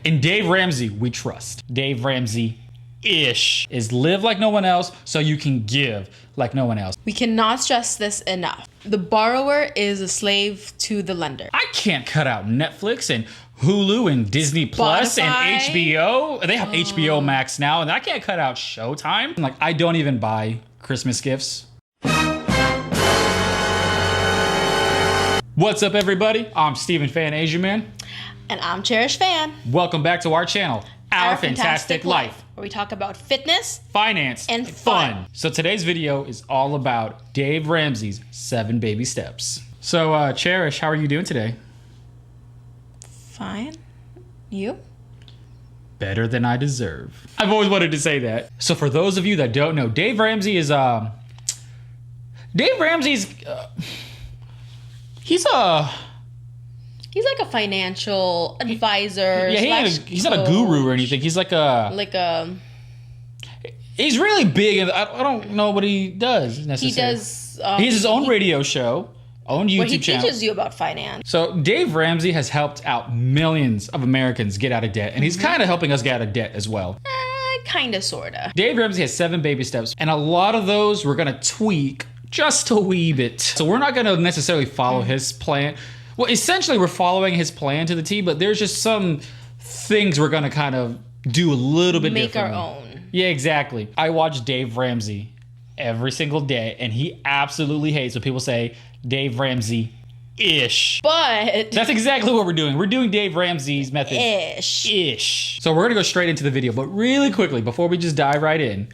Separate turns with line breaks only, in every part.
In Dave Ramsey, we trust. Dave Ramsey-ish is live like no one else so you can give like no one else.
We cannot stress this enough. The borrower is a slave to the lender.
I can't cut out Netflix and Hulu and Disney Plus and HBO. They have HBO Max now, and I can't cut out Showtime. Like, I don't even buy Christmas gifts. What's up, everybody? I'm Steven Fan Asian Man.
And I'm Cherish Fan.
Welcome back to our channel, Our Fantastic Life,
where we talk about fitness,
finance,
and fun.
So today's video is all about Dave Ramsey's 7 baby steps. So, Cherish, how are you doing today?
Fine. You?
Better than I deserve. I've always wanted to say that. So for those of you that don't know, Dave Ramsey is,
He's like a financial advisor.
Yeah, he's not a guru or anything. He's like a... He's really big, and I don't know what he does necessarily. He has his own radio show, own YouTube channel.
He teaches you about finance.
So Dave Ramsey has helped out millions of Americans get out of debt, and he's kind of helping us get out of debt as well.
Kinda, sorta.
Dave Ramsey has 7 baby steps, and a lot of those we're gonna tweak just a wee bit. So we're not gonna necessarily follow his plan. Well, essentially we're following his plan to the T, but there's just some things we're gonna kind of do a little bit differently.
Make our own.
Yeah, exactly. I watch Dave Ramsey every single day, and he absolutely hates when people say Dave Ramsey-ish.
But
that's exactly what we're doing. We're doing Dave Ramsey's method.
Ish.
So we're gonna go straight into the video, but really quickly, before we just dive right in,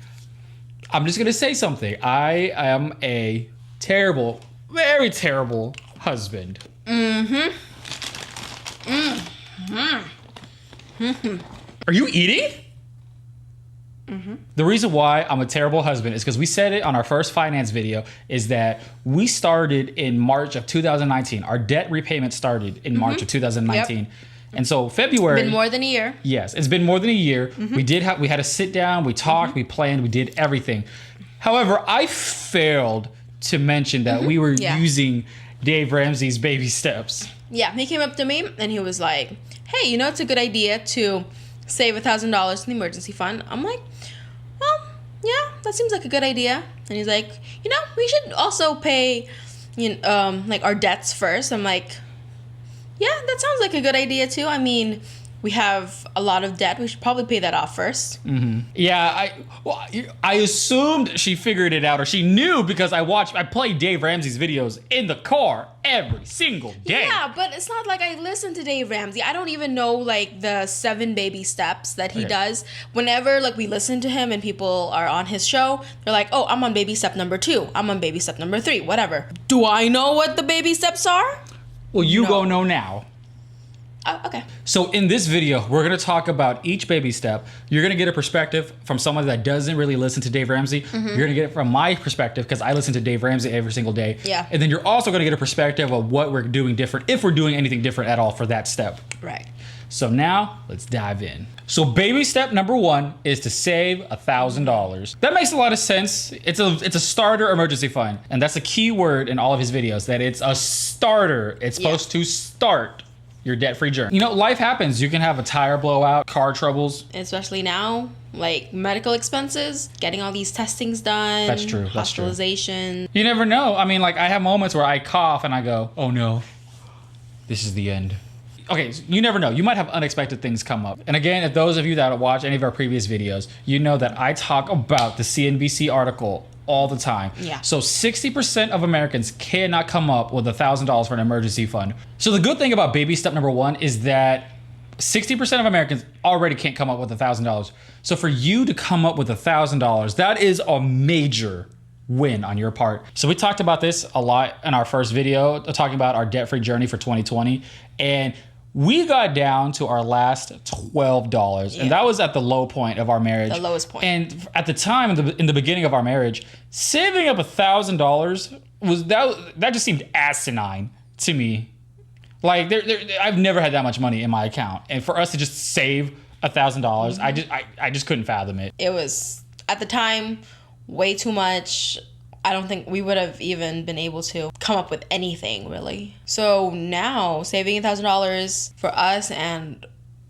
I'm just gonna say something. I am a terrible, very terrible husband. Are you eating? The reason why I'm a terrible husband is because we said it on our first finance video, is that we started in March of 2019. Our debt repayment started in March of 2019. Yep. And so February...
Been more than a year.
Yes, it's been more than a year. We had to sit down, we talked, we planned, we did everything. However, I failed to mention that we were using Dave Ramsey's baby steps.
Yeah, he came up to me and he was like, hey, you know, it's a good idea to save $1,000 in the emergency fund. I'm like, well, yeah, that seems like a good idea. And he's like, you know, we should also pay, like our debts first. I'm like, yeah, that sounds like a good idea too. I mean, we have a lot of debt. We should probably pay that off first. Yeah, I assumed she figured it out, or she knew, because I played Dave Ramsey's videos in the car every single day. Yeah, but it's not like I listen to Dave Ramsey. I don't even know like the 7 baby steps that he does. Whenever like we listen to him and people are on his show, they're like, oh, I'm on baby step number 2. I'm on baby step number 3, whatever. Do I know what the baby steps are? Well, you go know now. Okay. So in this video, we're going to talk about each baby step. You're going to get a perspective from someone that doesn't really listen to Dave Ramsey. You're going to get it from my perspective, because I listen to Dave Ramsey every single day. Yeah. And then you're also going to get a perspective of what we're doing different, if we're doing anything different at all for that step. Right. So now let's dive in. So baby step number 1 is to save $1,000. That makes a lot of sense. It's a starter emergency fund. And that's a key word in all of his videos, that it's a starter. It's supposed to start your debt-free journey. You know, life happens. You can have a tire blowout, car troubles. Especially now, like medical expenses, getting all these testings done. That's true. That's hospitalization. True. You never know. I mean, like I have moments where I cough and I go, oh no, this is the end. Okay, so you never know. You might have unexpected things come up. And again, if those of you that watch any of our previous videos, you know that I talk about the CNBC article all the time. Yeah. So 60% of Americans cannot come up with $1,000 for an emergency fund. So the good thing about baby step number 1 is that 60% of Americans already can't come up with $1,000. So for you to come up with $1,000, that is a major win on your part. So we talked about this a lot in our first video, talking about our debt-free journey for 2020. And we got down to our last $12, and that was at the low point of our marriage. The lowest point. And at the time, in the beginning of our marriage, saving up $1,000 was that just seemed asinine to me. Like I've never had that much money in my account, and for us to just save $1,000, I just couldn't fathom it. It was at the time way too much. I don't think we would have even been able to come up with anything, really. So now, saving $1,000 for us, and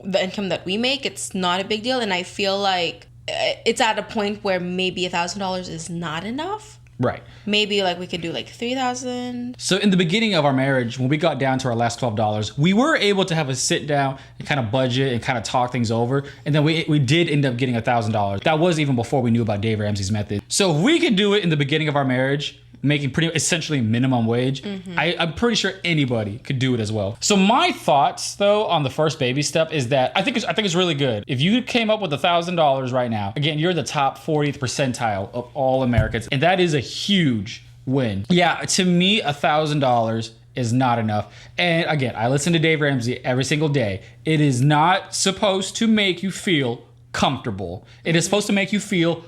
the income that we make, it's not a big deal. And I feel like it's at a point where maybe $1,000 is not enough.
Right.
Maybe like we could do like 3,000.
So in the beginning of our marriage, when we got down to our last $12, we were able to have a sit down and kind of budget and kind of talk things over. And then we did end up getting $1,000. That was even before we knew about Dave Ramsey's method. So if we could do it in the beginning of our marriage, making pretty essentially minimum wage, I'm pretty sure anybody could do it as well. So my thoughts though on the first baby step is that I think it's really good. If you came up with $1,000 right now, again, you're the top 40th percentile of all Americans, and that is a huge win. Yeah, to me, $1,000 is not enough. And again, I listen to Dave Ramsey every single day. It is not supposed to make you feel comfortable. It is supposed to make you feel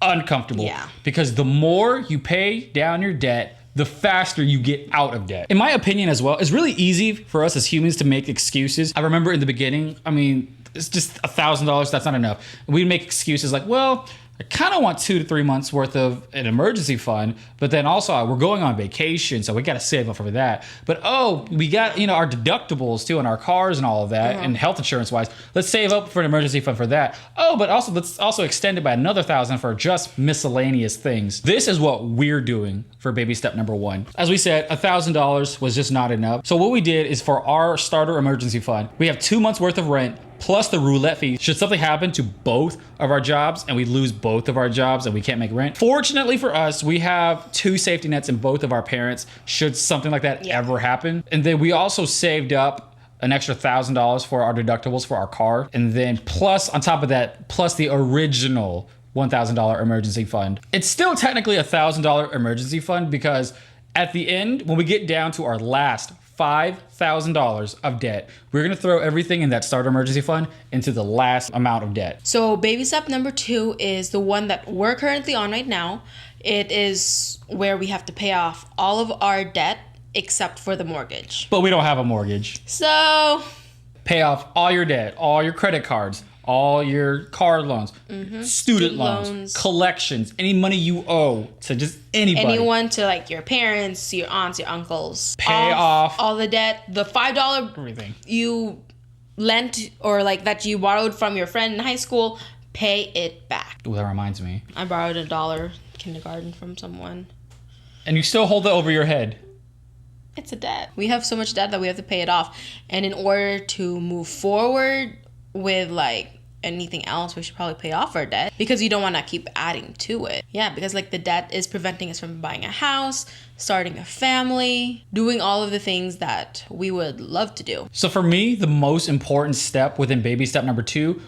uncomfortable.
Yeah.
Because the more you pay down your debt, the faster you get out of debt. In my opinion as well, it's really easy for us as humans to make excuses. I remember in the beginning, I mean, it's just $1,000, that's not enough. We'd make excuses like, well, I kind of want 2 to 3 months worth of an emergency fund, but then also we're going on vacation, so we got to save up for that. But we got, our deductibles too on our cars and all of that, and health insurance wise. Let's save up for an emergency fund for that. But also let's also extend it by another $1,000 for just miscellaneous things. This is what we're doing for baby step number 1. As we said, $1,000 was just not enough. So what we did is for our starter emergency fund, we have 2 months worth of rent plus the roulette fee. Should something happen to both of our jobs and we lose both of our jobs and we can't make rent, fortunately for us, we have 2 safety nets in both of our parents should something like that ever happen. And then we also saved up an extra $1,000 for our deductibles for our car. And then plus on top of that, plus the original $1,000 emergency fund. It's still technically a $1,000 emergency fund because at the end, when we get down to our last $5,000 of debt, we're gonna throw everything in that starter emergency fund into the last amount of debt.
So baby step number 2 is the one that we're currently on right now. It is where we have to pay off all of our debt except for the mortgage.
But we don't have a mortgage.
So
Pay off all your debt, all your credit cards, all your car loans, student loans, collections, any money you owe to just anybody.
Anyone, to like your parents, your aunts, your uncles.
Pay off
all the debt. The $5
everything
you lent or like that you borrowed from your friend in high school, pay it back.
Ooh, that reminds me.
I borrowed $1 kindergarten from someone.
And you still hold it over your head.
It's a debt. We have so much debt that we have to pay it off. And in order to move forward with like anything else, we should probably pay off our debt because you don't want to keep adding to it. Yeah, because like the debt is preventing us from buying a house, starting a family, doing all of the things that we would love to do.
So for me, the most important step within baby step number 2,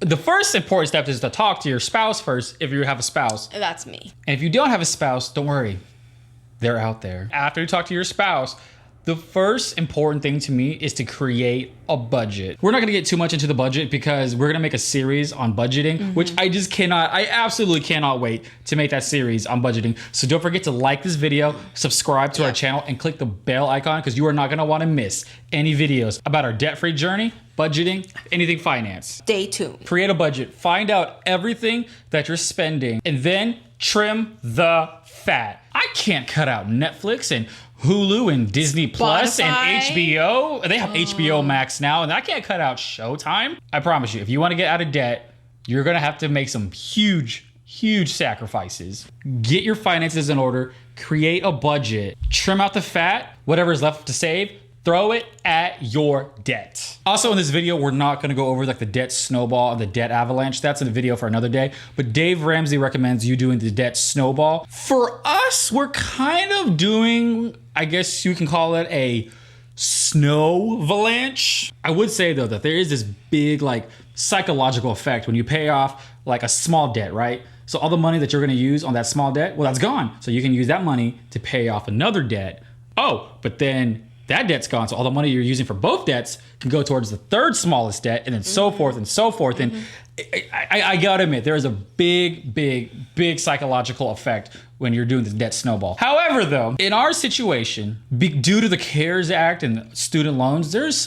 the first important step is to talk to your spouse first if you have a spouse.
That's me.
And if you don't have a spouse, don't worry. They're out there. After you talk to your spouse, the first important thing to me is to create a budget. We're not gonna get too much into the budget because we're gonna make a series on budgeting, which I absolutely cannot wait to make that series on budgeting. So don't forget to like this video, subscribe to our channel, and click the bell icon because you are not gonna wanna miss any videos about our debt-free journey, budgeting, anything finance.
Stay tuned.
Create a budget, find out everything that you're spending, and then trim the fat. I can't cut out Netflix and Hulu and Disney Plus and HBO. They have HBO Max now, and I can't cut out Showtime. I promise you, if you want to get out of debt, you're going to have to make some huge sacrifices. Get your finances in order, create a budget, trim out the fat, whatever is left to save, throw it at your debt. Also in this video, we're not gonna go over like the debt snowball and the debt avalanche. That's in the video for another day. But Dave Ramsey recommends you doing the debt snowball. For us, we're kind of doing, I guess you can call it a snow avalanche. I would say though that there is this big like psychological effect when you pay off like a small debt, right? So all the money that you're gonna use on that small debt, well, that's gone. So you can use that money to pay off another debt. Oh, but then that debt's gone. So all the money you're using for both debts can go towards the third smallest debt, and then so forth and so forth. And I gotta admit, there is a big psychological effect when you're doing this debt snowball. However, though, in our situation, due to the CARES Act and student loans, there's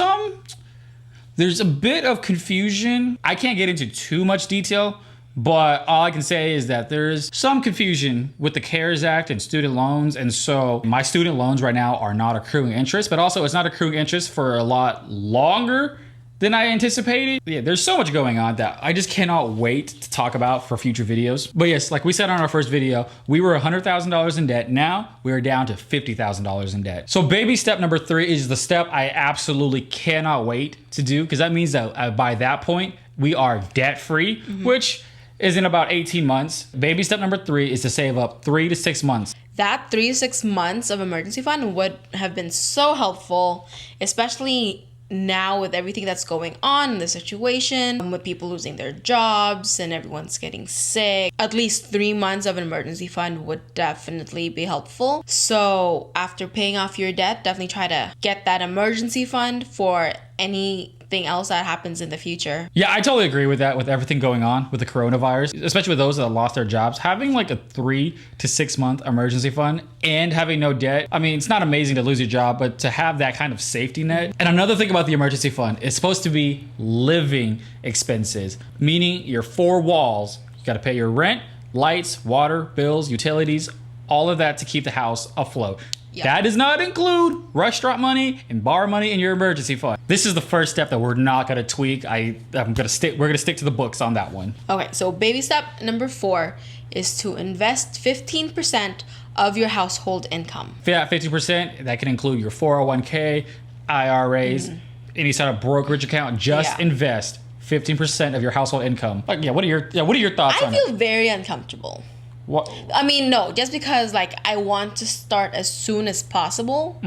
a bit of confusion. I can't get into too much detail, but all I can say is that there's some confusion with the CARES Act and student loans. And so my student loans right now are not accruing interest, but also it's not accruing interest for a lot longer than I anticipated. Yeah, there's so much going on that I just cannot wait to talk about for future videos. But yes, like we said on our first video, we were $100,000 in debt. Now we are down to $50,000 in debt. So baby step number 3 is the step I absolutely cannot wait to do, because that means that by that point, we are debt free, which is in about 18 months. Baby step number 3 is to save up 3 to 6 months.
That 3 to 6 months of emergency fund would have been so helpful, especially now with everything that's going on in the situation, with people losing their jobs and everyone's getting sick. At least 3 months of an emergency fund would definitely be helpful. So after paying off your debt, definitely try to get that emergency fund for anything else that happens in the future.
Yeah, I totally agree with that, with everything going on with the coronavirus, especially with those that lost their jobs. Having like a 3 to 6 month emergency fund and having no debt. I mean, it's not amazing to lose your job, but to have that kind of safety net. And another thing about the emergency fund, it's supposed to be living expenses, meaning your 4 walls. You got to pay your rent, lights, water, bills, utilities, all of that to keep the house afloat. Yep. That does not include restaurant money and bar money in your emergency fund. This is the first step that we're not gonna tweak. We're gonna stick to the books on that one.
Okay, so baby step number 4 is to invest 15% of your household income.
Yeah, 50%. That can include your 401k, IRAs, any sort of brokerage account. Just invest 15% of your household income. Like, what are your thoughts on it?
I feel very uncomfortable.
What?
I mean, no, just because like I want to start as soon as possible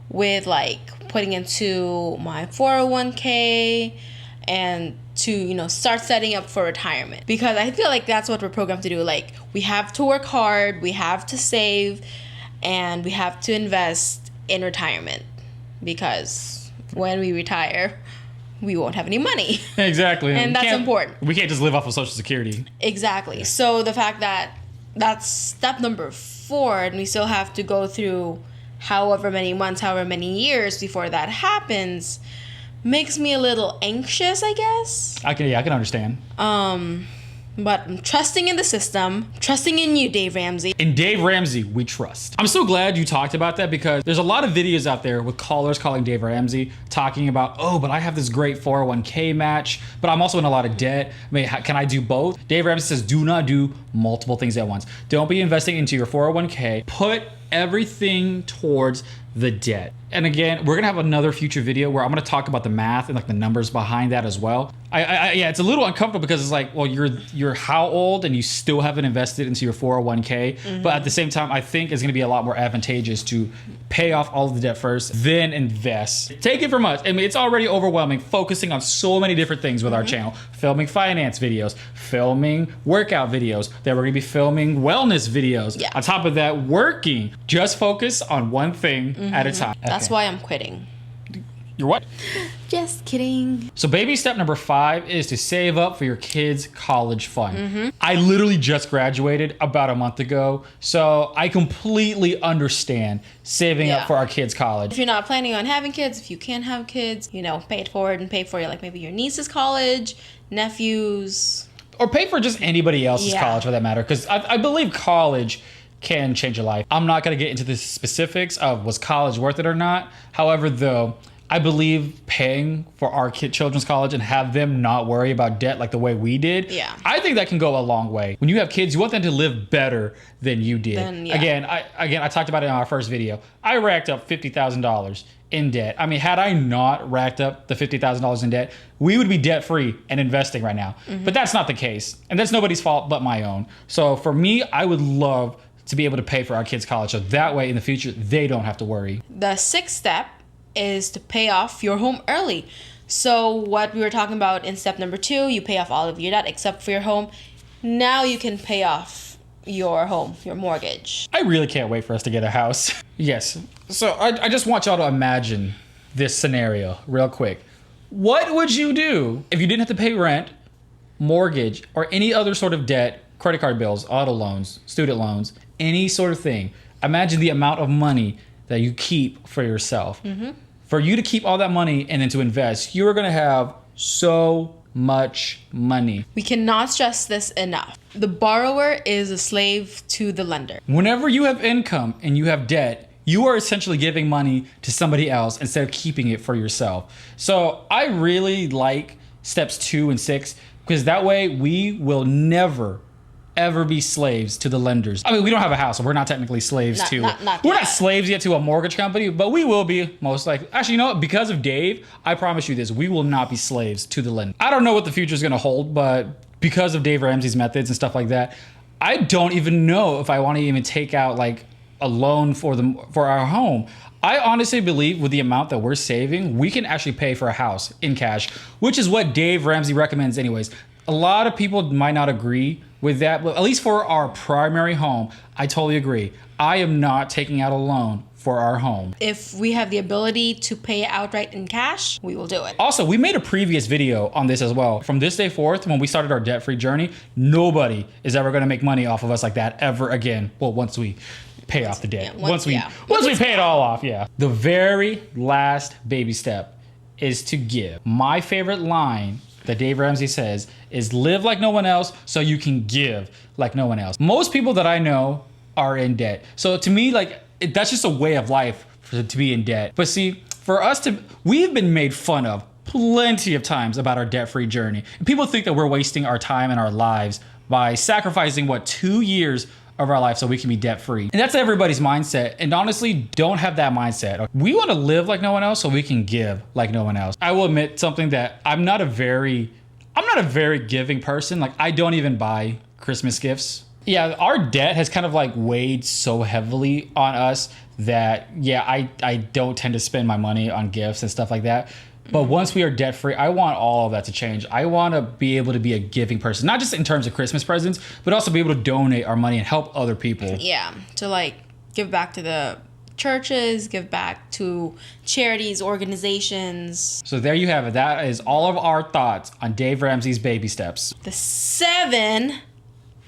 with like putting into my 401k and to, start setting up for retirement, because I feel like that's what we're programmed to do. Like, we have to work hard, we have to save, and we have to invest in retirement, because when we retire, we won't have any money.
Exactly.
And that's important.
We can't just live off of Social Security.
Exactly. So the fact that that's step number 4, and we still have to go through however many months, however many years before that happens, makes me a little anxious, I guess.
I can understand.
But I'm trusting in the system, trusting in you, Dave Ramsey.
In Dave Ramsey, we trust. I'm so glad you talked about that, because there's a lot of videos out there with callers calling Dave Ramsey talking about, oh, but I have this great 401k match, but I'm also in a lot of debt. I mean, can I do both? Dave Ramsey says, do not do multiple things at once. Don't be investing into your 401k. Put everything towards the debt. And again, we're gonna have another future video where I'm gonna talk about the math and like the numbers behind that as well. Yeah, it's a little uncomfortable, because it's like, well, you're how old and you still haven't invested into your 401k, but at the same time, I think it's gonna be a lot more advantageous to pay off all of the debt first, then invest. Take it from us. I mean, it's already overwhelming, focusing on so many different things with our channel, filming finance videos, filming workout videos, then we're gonna be filming wellness videos.
Yeah.
On top of that, working. Just focus on one thing at a time.
That's why I'm quitting.
You're what?
Just kidding.
So baby step number 5 is to save up for your kids' college fund. I literally just graduated about a month ago, so I completely understand saving up for our kids' college.
If you're not planning on having kids, if you can have kids, pay it forward and pay for like maybe your niece's college, nephews.
Or pay for just anybody else's college for that matter, because I believe college can change your life. I'm not going to get into the specifics of was college worth it or not. However, though, I believe paying for our children's college and have them not worry about debt like the way we did, I think that can go a long way. When you have kids, you want them to live better than you did. Again, I talked about it in our first video. I racked up $50,000 in debt. I mean, had I not racked up the $50,000 in debt, we would be debt free and investing right now. But that's not the case. And that's nobody's fault but my own. So for me, I would love to be able to pay for our kids' college, so that way in the future they don't have to worry.
The 6th step is to pay off your home early. So what we were talking about in step number 2, you pay off all of your debt except for your home. Now you can pay off your home, your mortgage.
I really can't wait for us to get a house. Yes. So I just want y'all to imagine this scenario real quick. What would you do if you didn't have to pay rent, mortgage, or any other sort of debt, credit card bills, auto loans, student loans, any sort of thing? Imagine the amount of money that you keep for yourself. For you to keep all that money and then to invest, you are going to have so much money.
We cannot stress this enough. The borrower is a slave to the lender.
Whenever you have income and you have debt, you are essentially giving money to somebody else instead of keeping it for yourself. So I really like steps 2 and 6 because that way we will never ever be slaves to the lenders. I mean, we don't have a house, so we're not technically slaves to. We're not slaves yet to a mortgage company, but we will be most likely. Actually, you know what? Because of Dave, I promise you this: we will not be slaves to the lender. I don't know what the future is going to hold, but because of Dave Ramsey's methods and stuff like that, I don't even know if I want to even take out like a loan for our home. I honestly believe with the amount that we're saving, we can actually pay for a house in cash, which is what Dave Ramsey recommends anyways. A lot of people might not agree with that, but at least for our primary home, I totally agree. I am not taking out a loan for our home.
If we have the ability to pay outright in cash, we will do it.
Also, we made a previous video on this as well. From this day forth, when we started our debt-free journey, nobody is ever going to make money off of us like that ever again. Well, once we pay off the debt.
Yeah, once
we pay it all off, yeah. The very last baby step is to give. My favorite line that Dave Ramsey says is live like no one else so you can give like no one else. Most people that I know are in debt. So to me, like that's just a way of life to be in debt. But see, for us we've been made fun of plenty of times about our debt-free journey. And people think that we're wasting our time and our lives by sacrificing 2 years of our life so we can be debt-free. And that's everybody's mindset. And honestly, don't have that mindset. We want to live like no one else so we can give like no one else. I will admit something that I'm not a very giving person. Like I don't even buy Christmas gifts. Yeah, our debt has kind of like weighed so heavily on us that I don't tend to spend my money on gifts and stuff like that. But once we are debt free, I want all of that to change. I want to be able to be a giving person, not just in terms of Christmas presents, but also be able to donate our money and help other people.
Yeah, to like give back to the churches, give back to charities, organizations.
So there you have it. That is all of our thoughts on Dave Ramsey's baby steps.
The 7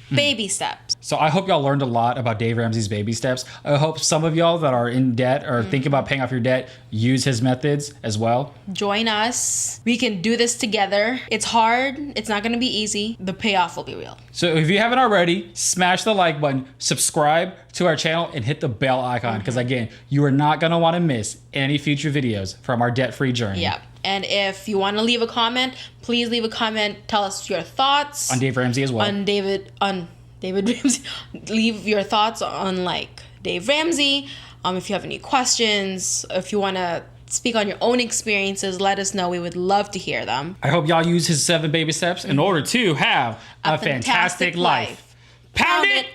baby steps.
So I hope y'all learned a lot about Dave Ramsey's baby steps. I hope some of y'all that are in debt or thinking about paying off your debt use his methods as well.
Join us. We can do this together. It's hard. It's not going to be easy. The payoff will be real.
So if you haven't already, smash the like button, subscribe to our channel, and hit the bell icon. Because again, you are not going to want to miss any future videos from our debt-free journey.
Yeah. And if you want to leave a comment, please leave a comment. Tell us your thoughts.
On Dave Ramsey as well.
On David Ramsey. Leave your thoughts on like Dave Ramsey. If you have any questions, if you want to speak on your own experiences, let us know. We would love to hear them.
I hope y'all use his 7 baby steps in order to have a fantastic life. Pound it!